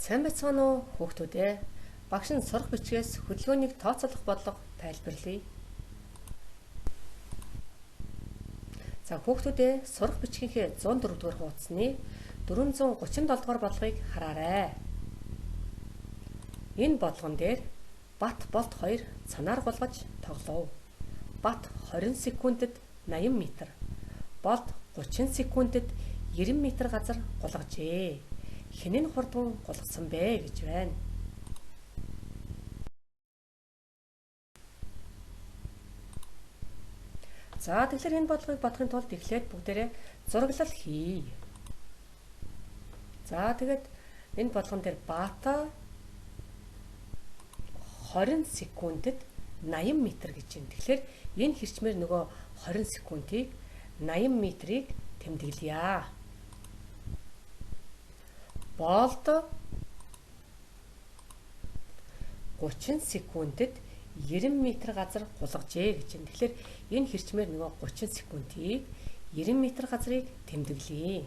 Сайн байцгаана уу хүүхдүүд ээ. Багш нь сурах бичгээс хөдөлгөөнийг тооцоолох бодлого тайлбарлая. За хүүхдүүд ээ, сурах бичгийнхээ 104 дугаар хуудасны 437 дугаар бодлогыг хараарай. Энэ бодлогон дээр бат болт 2 цанаар гулгаж тоглов. Бат 20 секундэд 80 м, болт 30 секундэд 90 м газар гулгажээ. Хэн нь хурдан гулгасан бэ гэж байна. За тэгэхээр энэ бодлогыг бодохын тулд эхлээд бүгдээрээ зураглал хий. За тэгээд энэ бодлогон дээр бата 20 секундэд 80 м гэж байна. Тэгэхээр энэ хэрчмээр нөгөө 20 секундыг 80 м-ийг тэмдэглэе. Болт 30 секундэд 90 м газар гулгажээ гэж байна. Тэгэхээр энэ хэрчмээр нөгөө 30 секундыг 90 м газрыг тэмдэглэе.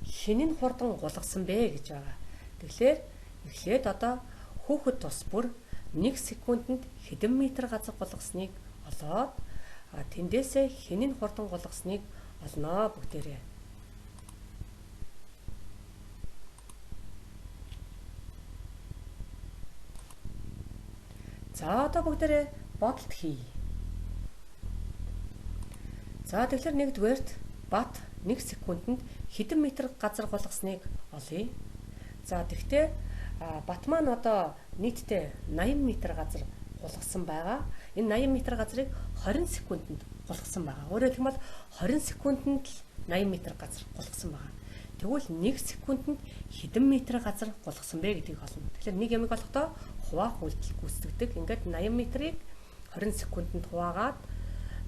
Хэн нь хурдан гулгасан бэ гэж байгаа. Тэгэхээр эхлээд одоо хүүхэд тус бүр 1 секундэд хэдэн метр газар гулгасныг олоод тэндээсээ хэн нь хурдан гулгасныг олноо бүгдээрээ. За одоо бүгдээрээ бодолт хий. За тэгэхээр нэгдүгээрт бат 1 секундэд хэдэн метр газар гулгасныг олъё. За тэгтээ бат маань одоо нийтдээ 80 м газар гулгасан байгаа. Энэ 80 м газрыг 20 секундэд гулгасан байгаа. Өөрөөр хэлбэл 20 секундэд л 80 м газар гулгасан байгаа. Тэгвэл 1 секундэд хэдэн метр газар гулгасан бэ гэдгийг олно. Тэгэхээр нэг ямиг олохдоо хуваах үйлдэл гүйцэтгэдэг. Ингээд 80 м-ийг 20 секундэд хуваагаад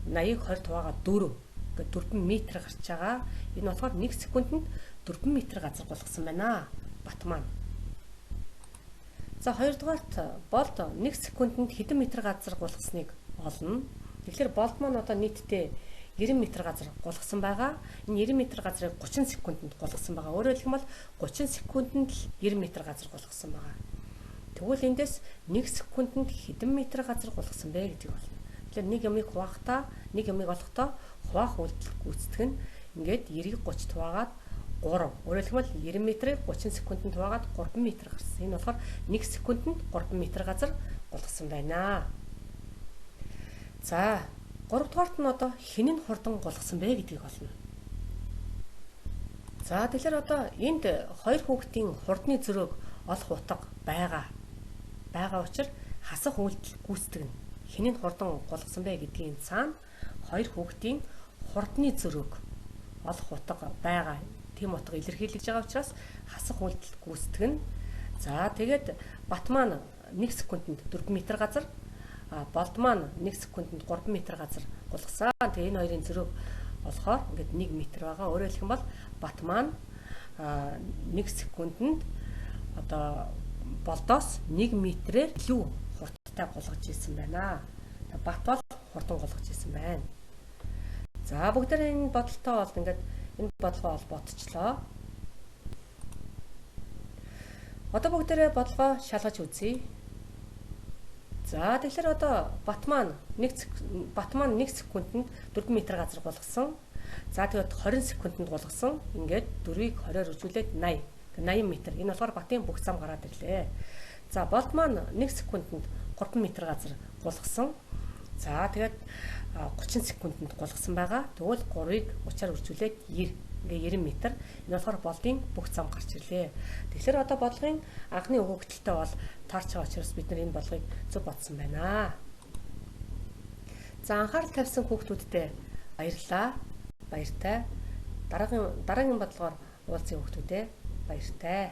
80-ыг 20 хуваагаад 4. Ингээд 4 м гарч байгаа. Энэ болохоор 1 секундэд 4 м газар гулгасан байна. Бат маань. За хоёрдугаарт болт 1 секундэд хэдэн метр газар гулгасныг олно. Тэгэхээр болт маань одоо нийтдээ 90 м газар гулгасан байгаа. Энэ 90 м газрыг 30 секундэд гулгасан байгаа. Өөрөөр хэлбэл 30 секундэд л 90 м газар гулгасан байгаа. Тэгвэл эндээс 1 секундэд хэдэн метр газар гулгасан бэ гэдгийг олно. Тэгэхээр нэг ямыг хуваахдаа, нэг ямыг олохдоо хуваах үйлдэл гүйцэтгэх нь ингээд 90-ийг 30-д хуваагаад 3. Өөрөөр хэлбэл 90 м-ийг 30 секундэд хуваагаад 3 м гарсан. Энэ болохоор 1 секундэд 3 м газар гулгасан байна. За 3 дугаарт нь одоо хэн нь хурдан гулгасан бэ гэдгийг олно. За тэгэхээр одоо энд хоёр хүүхдийн хурдны зөрөөг олох утга байгаа учраас хасах үйлдэл гүйцэтгэнэ. Хэн нь хурдан гулгасан бэ гэдгийн цаана хоёр хүүхдийн хурдны зөрөөг олох утга байгаа. Тийм утга илэрхийлж байгаа учраас хасах үйлдэл гүйцэтгэнэ. За тэгээд бат маань 1 секундэд 4 м газар, болт маань 1 секундэд 3 м газар гулгасан. Тэгээ энэ хоёрын зөрөөг олохоор ингээд 1 м байгаа. Өөрөөр хэлбэл бат маань 1 секундэд одоо болдоос 1 м-ээр илүү хурдтай гулгаж ирсэн байна. Бат бол хурдан гулгаж ирсэн байна. За бүгдээрээ энэ бодолтой бол ингээд энэ бодлогоо ол бодчихлоо. Одоо бүгдээрээ бодлогоо шалгаж үзье. За тэгэхээр одоо бат маань 1 секундэд 4 м газар гулгасан. За тэгээд 20 секундэд гулгасан. Ингээд 4-ийг 20-оор үзүүлээд 80 м. Энэ болохоор батын бүх зам гараад ирлээ. За болт маань 1 секундэд 3 м газар гулгасан. За тэгээд 30 секундэд гулгасан байгаа. Тэгвэл 3-ыг 30-аар үржүүлээд 90 м. Энэ болохоор болтын бүх зам гарч ирлээ. Тэгэхээр одоо бодлогын анхны өгөгдөлтөй бол таарч байгаа учраас бид энэ бодлогыг зөв бодсон байна. За анхаарал тавьсан хүүхдүүдтэй баярлалаа. Баяртай. Дараагийн бодлогоор уулзъя хүүхдүүдээ. Баяртай.